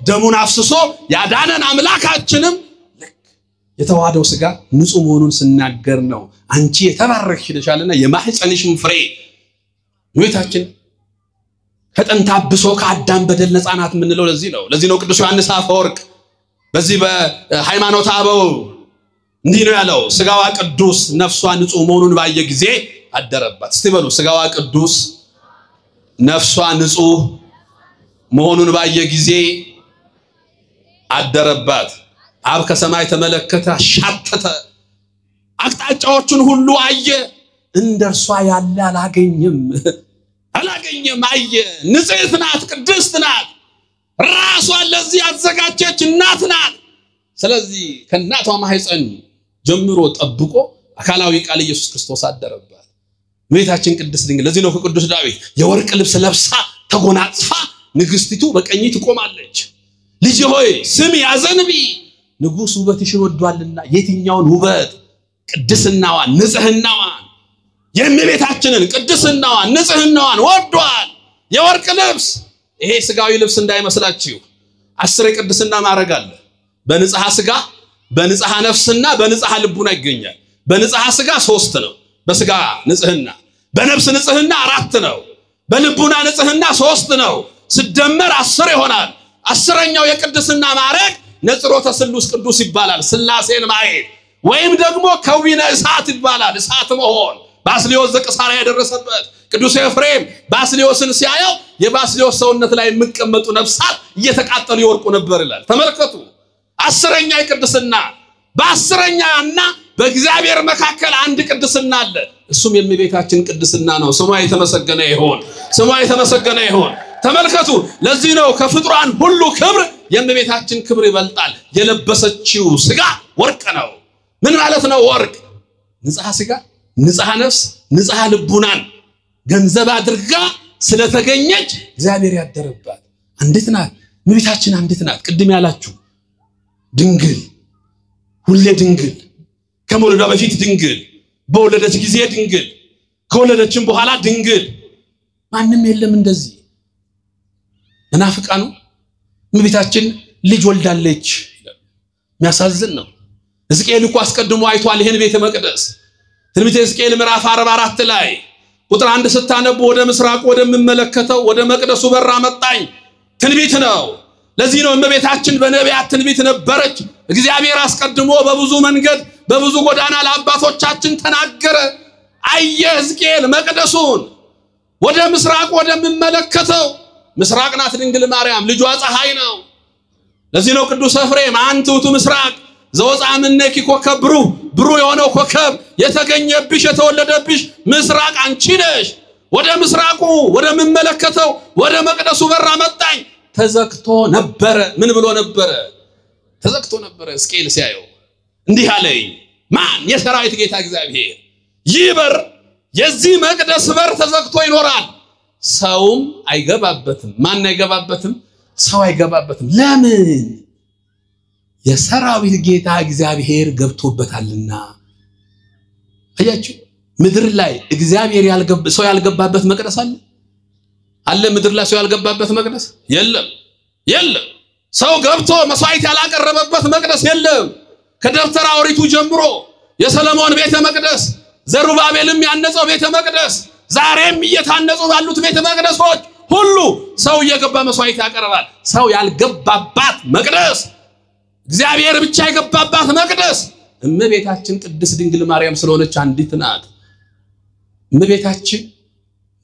ደሙን አፍስሶ ያዳነን አምላካችንም የተዋህደው ስጋ ንጹህ መሆኑን ስናገር ነው። አንቺ የተባረክሽ ነሻልና የማህፀንሽም ፍሬ እመቤታችን ከጥንት አብሶ ከአዳም በደል ነፃ ናት የምንለው ለዚህ ነው ቅዱስ ዮሐንስ አፈወርቅ በዚህ በሃይማኖተ አበው እንዲህ ነው ያለው። ስጋዋ ቅዱስ ነፍሷ ንጹህ መሆኑን ባየ ጊዜ አደረባት። እስቲ በሉ ስጋዋ ቅዱስ ነፍሷ ንጹህ መሆኑን ባየ ጊዜ አደረባት። አብ ከሰማይ ተመለከተ፣ ሻተተ፣ አቅጣጫዎቹን ሁሉ አየ። እንደርሷ ያለ አላገኘም። አየ። ንጽሕት ናት፣ ቅድስት ናት፣ ራሷን ለዚህ ያዘጋጀች እናት ናት። ስለዚህ ከእናቷ ማህፀን ጀምሮ ጠብቆ አካላዊ ቃል ኢየሱስ ክርስቶስ አደረባት። እመቤታችን ቅድስት ድንግል ለዚህ ነው ከቅዱስ ዳዊት የወርቅ ልብስ ለብሳ ተጎናጽፋ ንግስቲቱ በቀኝ ትቆማለች። ልጅ ሆይ ስሚ አዘንቢ፣ ንጉስ ውበትሽን ወዷልና። የትኛውን ውበት? ቅድስናዋን፣ ንጽህናዋን፣ የእመቤታችንን ቅድስናዋን ንጽህናዋን ወዷል። የወርቅ ልብስ ይሄ ስጋዊ ልብስ እንዳይመስላችሁ 10 የቅድስና ማዕረግ አለ። በንጽሐ ስጋ፣ በንጽሐ ነፍስና በንጽሐ ልቡና ይገኛል። በንጽሐ ስጋ 3 ነው። በስጋ ንጽህና፣ በነፍስ ንጽህና 4 ነው። በልቡና ንጽህና 3 ነው። ሲደመር 10 ይሆናል። 10ኛው የቅድስና ማዕረግ ነጽሮተ ስሉስ ቅዱስ ይባላል። ስላሴን ማየት ወይም ደግሞ ከዊነ እሳት ይባላል። እሳት መሆን ባስልዮስ ዘቂሳርያ ያደረሰበት ቅዱስ ኤፍሬም ባስልዮስን ሲያየው የባስልዮስ ሰውነት ላይ የሚቀመጡ ነፍሳት እየተቃጠሉ ይወርቁ ነበር ይላል። ተመልከቱ 10ኛ የቅድስና። በ10ኛና በእግዚአብሔር መካከል አንድ ቅድስና አለ። እሱም የእመቤታችን ቅድስና ነው። ስሟ የተመሰገነ ይሁን። ስሟ የተመሰገነ ይሁን። ተመልከቱ ለዚህ ነው ከፍጥሯን ሁሉ ክብር የእመቤታችን ክብር ይበልጣል። የለበሰችው ስጋ ወርቅ ነው። ምን ማለት ነው ወርቅ? ንጽሐ ስጋ፣ ንጽሐ ነፍስ፣ ንጽሐ ልቡናን ገንዘብ አድርጋ ስለተገኘች እግዚአብሔር ያደረባት አንዲት ናት። እመቤታችን አንዲት ናት። ቅድም ያላችሁ ድንግል፣ ሁሌ ድንግል፣ ከመውለዷ በፊት ድንግል፣ በወለደች ጊዜ ድንግል፣ ከወለደችም በኋላ ድንግል። ማንም የለም እንደዚህ። መናፍቃኑ እመቤታችን ልጅ ወልዳለች የሚያሳዝን ነው። ሕዝቅኤል እኮ አስቀድሞ አይቷል ይሄን ቤተ መቅደስ። ትንቢተ ሕዝቅኤል ምዕራፍ 44 ላይ ቁጥር 1 ስታነቡ ወደ ምስራቅ ወደምመለከተው ወደ መቅደሱ በር አመጣኝ ትንቢት ነው። ለዚህ ነው እመቤታችን በነቢያት ትንቢት ነበረች። እግዚአብሔር አስቀድሞ በብዙ መንገድ በብዙ ጎዳና ለአባቶቻችን ተናገረ። አየ ሕዝቅኤል መቅደሱን ወደ ምስራቅ ወደምመለከተው። ምስራቅ ናት ድንግል ማርያም፣ ልጇ ፀሐይ ነው። ለዚህ ነው ቅዱስ ኤፍሬም አንተ ውእቱ ምስራቅ ዘወፅአ እምኔኪ ኮከብ ብሩህ የሆነው ኮከብ የተገኘብሽ የተወለደብሽ ምስራቅ አንቺ ነሽ። ወደ ምስራቁ ወደምመለከተው ወደ መቅደሱ በር አመጣኝ። ተዘግቶ ነበረ። ምን ብሎ ነበረ? ተዘግቶ ነበረ። ሕዝቅኤል ሲያየው እንዲህ አለኝ፣ ማን? የሰራዊት ጌታ እግዚአብሔር። ይህ በር የዚህ መቅደስ በር ተዘግቶ ይኖራል፣ ሰውም አይገባበትም። ማን አይገባበትም? ሰው አይገባበትም። ለምን? የሰራዊት ጌታ እግዚአብሔር ገብቶበታልና። አያችሁ ምድር ላይ እግዚአብሔር ሰው ያልገባበት መቅደስ አለ? አለ? ምድር ላይ ሰው ያልገባበት መቅደስ የለም። ሰው ገብቶ መስዋዕት ያላቀረበበት መቅደስ የለም። ከደብተራ ኦሪቱ ጀምሮ የሰለሞን ቤተ መቅደስ፣ ዘሩባቤልም ያነጸው ቤተ መቅደስ፣ ዛሬም እየታነጹ ባሉት ቤተ መቅደሶች ሁሉ ሰው እየገባ መስዋዕት ያቀርባል። ሰው ያልገባባት መቅደስ፣ እግዚአብሔር ብቻ የገባባት መቅደስ እመቤታችን ቅድስት ድንግል ማርያም ስለሆነች አንዲት ናት። እመቤታችን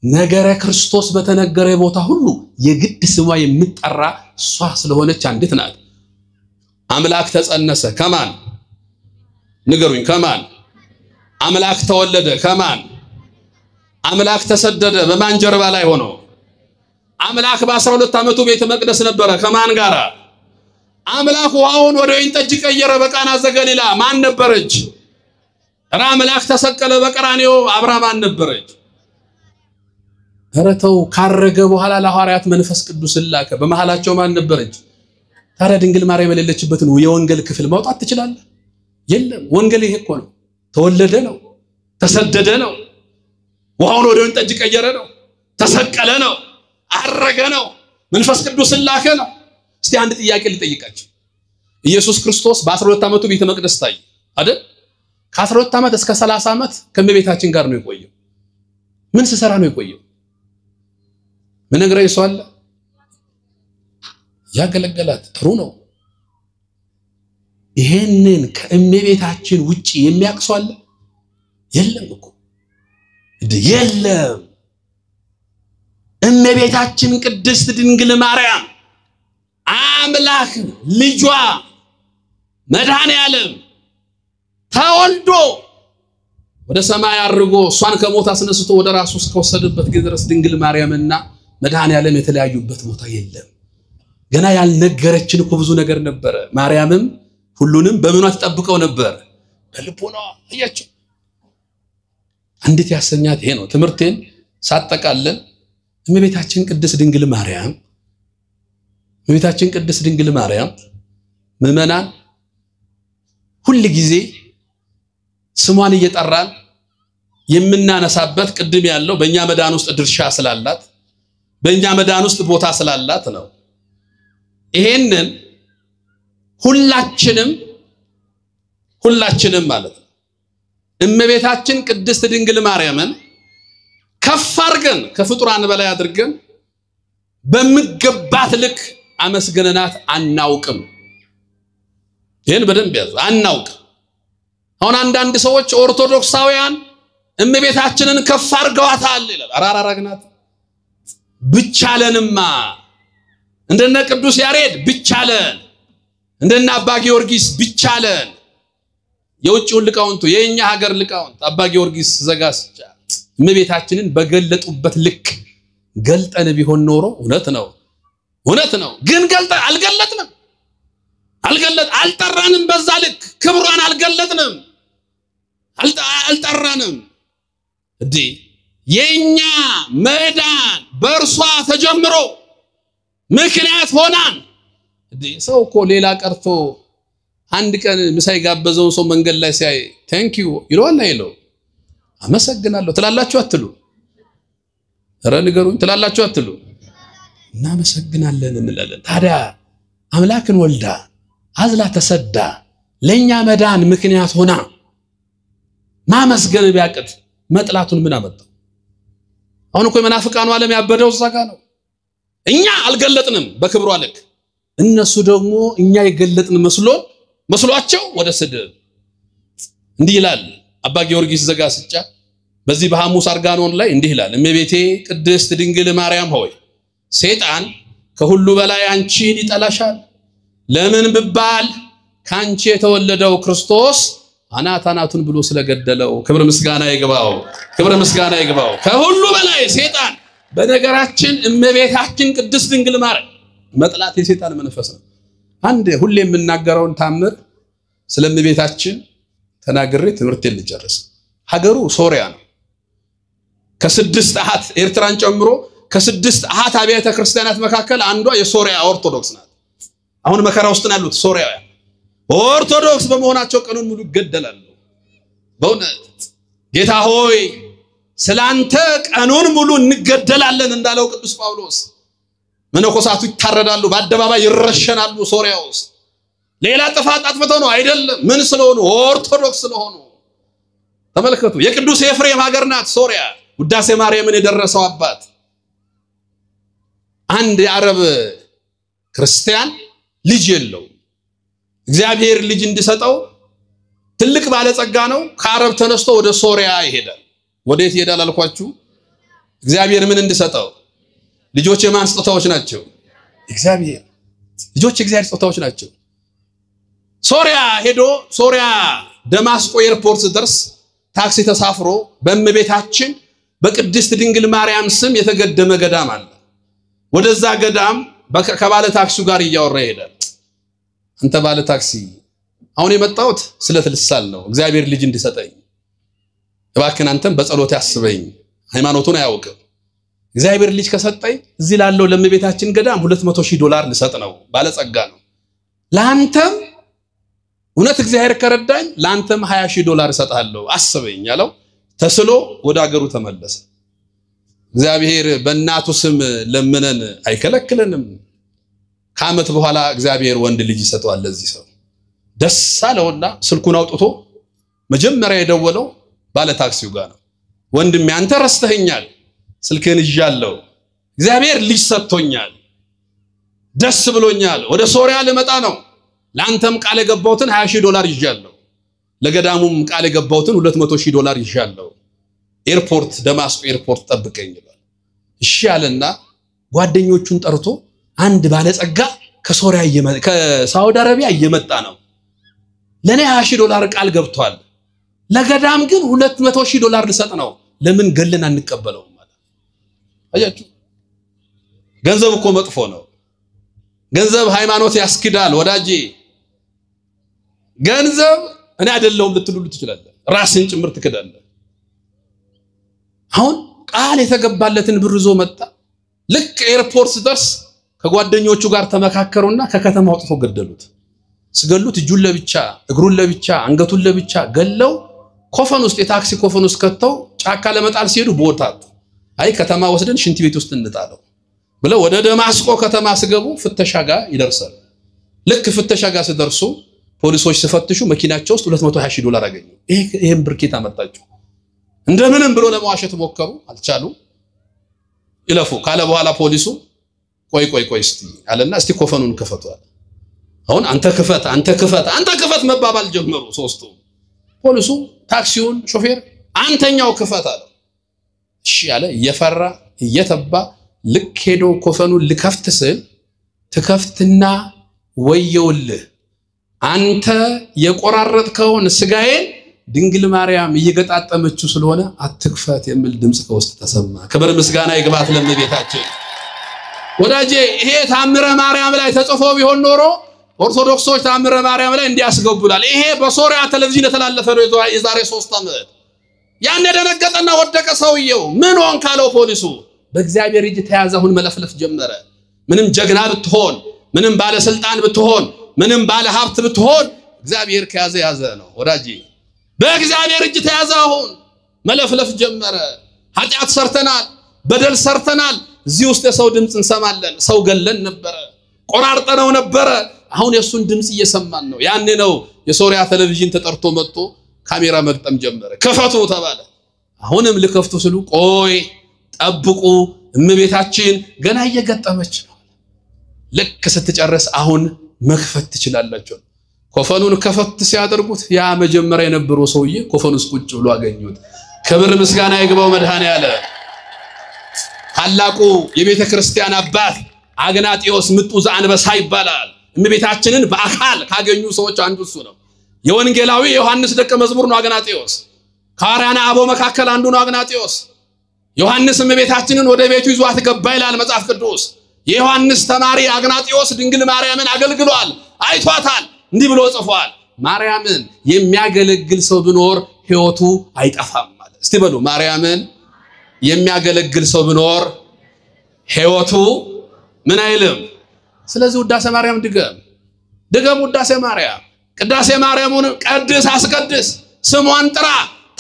ነገረ ክርስቶስ በተነገረ ቦታ ሁሉ የግድ ስሟ የሚጠራ እሷ ስለሆነች አንዲት ናት። አምላክ ተጸነሰ ከማን ንገሩኝ ከማን አምላክ ተወለደ ከማን አምላክ ተሰደደ በማን ጀርባ ላይ ሆኖ አምላክ በ12 ዓመቱ ቤተ መቅደስ ነበረ ከማን ጋራ አምላክ ውሃውን ወደ ወይን ጠጅ ቀየረ በቃና ዘገሊላ ማን ነበረች አምላክ ተሰቀለ በቀራንዮ አብርሃም ማን ነበረች ረተው ካረገ በኋላ ለሐዋርያት መንፈስ ቅዱስ ላከ በመሐላቸው ማን ነበረች ታዲያ ድንግል ማርያም የሌለችበትን የወንጌል ክፍል ማውጣት ትችላለህ የለም ወንጌል ይሄ እኮ ነው ተወለደ ነው ተሰደደ ነው ውሃውን ወደ ወይን ጠጅ ቀየረ ነው ተሰቀለ ነው አረገ ነው መንፈስ ቅዱስ ላከ ነው እስቲ አንድ ጥያቄ ልጠይቃችሁ ኢየሱስ ክርስቶስ በ12 ዓመቱ ቤተ መቅደስ ታየ አይደል ከ12 ዓመት እስከ 30 ዓመት ከመቤታችን ጋር ነው የቆየው ምን ሲሰራ ነው የቆየው ምን ነገረኝ ሰው አለ ያገለገላት ጥሩ ነው ይሄንን ከእመቤታችን ውጪ የሚያቅሰው አለ የለም እኮ የለም እመቤታችን ቅድስት ድንግል ማርያም አምላክ ልጇ መድኃኔዓለም ተወልዶ ወደ ሰማይ አርጎ እሷን ከሞት አስነስቶ ወደ ራሱ እስከወሰደበት ድረስ ድንግል ማርያምና መድኃኔዓለም የተለያዩበት ቦታ የለም ገና ያልነገረችን እኮ ብዙ ነገር ነበር ማርያምም ሁሉንም በመኗ ተጠብቀው ነበር በልቦና አያችሁ እንዴት ያሰኛት ይሄ ነው ትምርቴን ሳጠቃለን እመቤታችን ቅድስት ድንግል ማርያም ምእመናን ሁሉ ጊዜ ስሟን እየጠራን የምናነሳበት ቅድም ያለው በእኛ መዳን ውስጥ ድርሻ ስላላት በእኛ መዳን ውስጥ ቦታ ስላላት ነው ይሄንን ሁላችንም ማለት ነው እመቤታችን ቅድስት ድንግል ማርያምን ከፍ አድርገን ከፍጡራን በላይ አድርገን በመገባት ልክ አመስገነናት አናውቅም ይሄን በደንብ ያዙ አናውቅ አሁን አንዳንድ ሰዎች ኦርቶዶክሳውያን እመቤታችንን ከፍ አድርገዋታል ይላል አራራራግናት ብቻለንማ እንደነ ቅዱስ ያሬድ ብቻለን እንደነ አባ ጊዮርጊስ ብቻለን የውጭው ልቃውንቱ የኛ ሀገር ልቃውንት አባ ጊዮርጊስ ዘጋስጫ እመቤታችንን በገለጡበት ልክ ገልጠን ቢሆን ኖሮ እውነት ነው ግን ገልጠን አልጠራንም በዛ ልክ ክብሯን አልጠራንም እዲ የኛ መዳን በእርሷ ተጀምሮ ምክንያት ሆናን እዲ ሰው እኮ ሌላ ቀርቶ አንድ ቀን ምሳይ ጋበዘው ሰው መንገድ ላይ ሲያይ ታንክ ዩ ይሏል አይለው አመሰግናለሁ ትላላችሁ አትሉ ኧረ ንገሩኝ ትላላችሁ አትሉ እናመሰግናለን እንላለን ታዲያ አምላክን ወልዳ አዝላ ተሰዳ ለኛ መዳን ምክንያት ሆና ማመስገን ቢያቀት መጥላቱን ምን አመጣው አሁን እኮ የመናፍቃኑ ዓለም ያበደው ዘጋ ነው እኛ አልገለጥንም በክብሯ ልክ እነሱ ደግሞ እኛ የገለጥን መስሏቸው ወደ ስድብ እንዲህ ይላል አባ ጊዮርጊስ ዘጋስጫ በዚህ በሐሙስ አርጋኖን ላይ እንዲህ ይላል እመቤቴ ቅድስት ድንግል ማርያም ሆይ ሰይጣን ከሁሉ በላይ አንቺን ይጠላሻል ለምን ብባል ካንቺ የተወለደው ክርስቶስ አናታናቱን ብሎ ስለገደለው ክብር ምስጋና ይግባው ከሁሉ በላይ ሰይጣን በነገራችን እመቤታችን ቅድስት ድንግል ማርያም መጥላት የሰይጣን መንፈስ ነው አንድ ሁሌ የምናገረውን ታምር ስለእመቤታችን ተናግሬ ትምርቴን ልጨርስ ሀገሩ ሶሪያ ነው ከ6 አሃት ኤርትራን ጨምሮ ከ6 አሃት አብያተ ክርስቲያናት መካከል አንዷ የሶሪያ ኦርቶዶክስ ናት አሁን መከራ ውስጥ ነው ያሉት ሶሪያውያን ኦርቶዶክስ በመሆናቸው ቀኑን ሙሉ ይገደላሉ በእውነት ጌታ ሆይ ስላንተ ቀኑን ሙሉ እንገደላለን እንዳለው ቅዱስ ጳውሎስ መነኮሳቱ ይታረዳሉ በአደባባይ ይረሸናሉ ሶሪያ ውስጥ ሌላ ጥፋት አጥፍተው ነው አይደለም ምን ስለሆኑ ኦርቶዶክስ ስለሆኑ ተመልከቱ የቅዱስ ኤፍሬም ሀገር ናት ሶሪያ ውዳሴ ማርያምን የደረሰው አባት አንድ የአረብ ክርስቲያን ልጅ የለው እግዚአብሔር ልጅ እንዲሰጠው ትልቅ ባለጸጋ ነው ከአረብ ተነስቶ ወደ ሶሪያ ይሄዳል ወዴት ይሄዳል አልኳችሁ እግዚአብሔር ምን እንዲሰጠው ልጆች የማን ስጦታዎች ናቸው እግዚአብሔር ልጆች እግዚአብሔር ስጦታዎች ናቸው ሶሪያ ሄዶ ሶሪያ ደማስቆ ኤርፖርት ድረስ ታክሲ ተሳፍሮ በእመቤታችን በቅድስት ድንግል ማርያም ስም የተገደመ ገዳም አለ። ወደዛ ገዳም ከባለ ታክሲው ጋር እያወራ ይሄዳል። አንተ ባለ ታክሲ አሁን የመጣሁት ስለትልሳል ነው እግዚአብሔር ልጅ እንዲሰጠኝ እባክህ አንተም በጸሎት ያስበኝ ሃይማኖቱን አያውቅም እግዚአብሔር ልጅ ከሰጠኝ እዚህ ላለው ለእመቤታችን ገዳም $200,000 ልሰጥ ነው ባለጸጋ ነው ላንተም እውነት እግዚአብሔር ከረዳኝ ላንተም $20,000 እሰጣለሁ አስበኝ ያለው ተስሎ ወደ አገሩ ተመለሰ እግዚአብሔር በእናቱ ስም ለምነን አይከለክለንም ከዓመት በኋላ እግዚአብሔር ወንድ ልጅ ይሰጣል ለዚህ ሰው ደስ አለውና ስልኩን አውጥቶ መጀመሪያ የደወለው ባለ ታክሲው ጋር ነው ወንድሜ አንተ ረስተኸኛል ስልክህን ይዣለሁ እግዚአብሔር ልጅ ሰጥቶኛል ደስ ብሎኛል ወደ ሶሪያ ልመጣ ነው ላንተም ቃል የገባሁትን $20,000 ይዣለሁ ለገዳሙም ቃል የገባሁትን $200,000 ይዣለሁ ኤርፖርት ደማስቆ ኤርፖርት ጠብቀኝ ይላል እሺ አለና ጓደኞቹን ጠርቶ አንድ ባለጸጋ ከሶሪያ ከሳውዲ አረቢያ እየመጣ ነው ለኔ $20,000 ቃል ገብቷል ለገዳም ግን $200,000 ልሰጥ ነው ለምን ገለን አንቀበለው ማለት አያችሁ ገንዘብ እኮ መጥፎ ነው ገንዘብ ሃይማኖት ያስክዳል ወዳጄ ገንዘብ እኔ አይደለሁም ልትሉሉ ትችላለ ራስን ጭምር ትከዳለ አሁን ቃል የተገባለትን ብር ይዞ መጣ ልክ ኤርፖርት ድረስ ከጓደኞቹ ጋር ተመካከሩና ከከተማ ወጥቶ ገደሉት ስገሉት እጁን ለብቻ እግሩን ለብቻ አንገቱን ለብቻ ገለው ኮፈን ውስጥ የታክሲ ኮፈን ውስጥ ከተው ጫካ ለመጣል ሲሄዱ ቦታት አይ ከተማ ወስደን ሽንት ቤት ውስጥ እንጣለው ብለው ወደ ደማስቆ ከተማ ሲገቡ ፍተሻ ጋር ይደርሳል ልክ ፍተሻ ጋር ሲደርሱ ፖሊሶች ሲፈትሹ መኪናቸው ውስጥ $220,000 አገኙ ይሄን ብርኬት አመጣቸው እንደምንም ብሎ ለማዋሸት ሞከሩ አልቻሉ ይለፉ ካለ በኋላ ፖሊሱ ቆይ እስቲ አለና እስቲ ኮፈኑን ከፈቷል አሁን አንተ ክፈት መባባል ጀመሩ ሶስቱ ፖሊሱ ታክሲውን ሾፌር አንተኛው ክፈት አለ እሺ ያለ እየፈራ እየተባ ልክ ሄዶ ኮፈኑን ልከፍት ስል ተከፍትና ወየውልህ አንተ የቆራረጥከውን ስጋዬን ድንግል ማርያም እየገጣጠመችው ስለሆነ አትክፈት የሚል ድምጽ ከውስጥ ተሰማ ክብር ምስጋና ይግባት ለእመቤታችን ወዳጄ ይሄ ታምረ ማርያም ላይ ተጽፎ ቢሆን ኖሮ ኦርቶዶክሶች ታምረ ማርያም ላይ እንዲያስገቡላል ይሄ በሶሪያ ቴሌቪዥን የተላለፈ ነው የዛሬ 3 ዓመት ያን የደነገጠና ወደቀ ሰውየው ምን ሆን ካለው ፖሊሱ በእግዚአብሔር እጅ ተያዘውን መለፍለፍ ጀመረ ምንም ጀግና ብትሆን ምንም ባለ ስልጣን ብትሆን ምንም ባለ ሀብት ብትሆን እግዚአብሔር ከያዘ ነው ወዳጄ በእግዚአብሔር እጅ ተያዘውን መለፍለፍ ጀመረ ኃጢአት ሰርተናል በደል ሰርተናል እዚህ ውስጥ የሰው ድምጽ እንሰማለን ሰው ገለን ነበር ቆራርጠነው ነበር አሁን የሱን ድምጽ እየሰማን ነው ያኔ ነው የሶሪያ ቴሌቪዥን ተጠርቶ መጥቶ ካሜራ መግጠም ጀመረ ከፈቱ ተባለ አሁንም ልከፍቱ ስሉ ቆይ ጠብቁ እመቤታችን ገና እየገጠመች ነው ልክ ስትጨርስ አሁን መክፈት ትችላላችሁ ኮፈኑን ከፈት ሲያደርጉት ያ መጀመሪያ የነበረው ሰውዬ ኮፈኑስ ቁጭ ብሎ አገኙት ክብር ምስጋና ይግባው መድኃኔዓለ ታላቁ የቤተ ክርስቲያን አባት አግናጢዮስ ምጡዝ አንበሳ ይባላል እመቤታችንን በአካል ካገኙ ሰዎች አንዱ እሱ ነው የወንጌላዊ ዮሐንስ ደቀ መዝሙር ነው አግናጢዮስ ካራና አቦ መካከል አንዱ ነው አግናጢዮስ ዮሐንስ እመቤታችንን ወደ ቤቱ ይዟት ገባ ይላል መጽሐፍ ቅዱስ የዮሐንስ ተማሪ አግናጢዮስ ድንግል ማርያምን አገልግሏል አይቷታል እንዲህ ብሎ ጽፏል ማርያምን የሚያገለግል ሰው ቢኖር ሕይወቱ አይጠፋም ማለት እስቲ በሉ ማርያምን የሚያገለግል ሰው ቢኖር ሕይወቱ ምን አይልም ስለዚህ ውዳሴ ማርያም ድገም ውዳሴ ማርያም ቅዳሴ ማርያምን ቀድስ አስቀድስ ስሟን ጥራ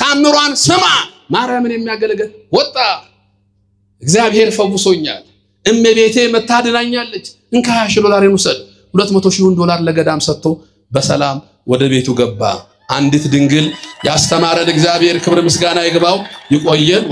ታምሯን ስማ ማርያምን የሚያገለግል ወጣ እግዚአብሔር ፈውሶኛል እመቤቴ መታደናኛለች እንካ $20,000 ይወሰድ $200,000 ለገዳም ሰጥቶ በሰላም ወደ ቤቱ ገባ አንዲት ድንግል ያስተማረን እግዚአብሔር ክብር ምስጋና ይግባው ይቆየን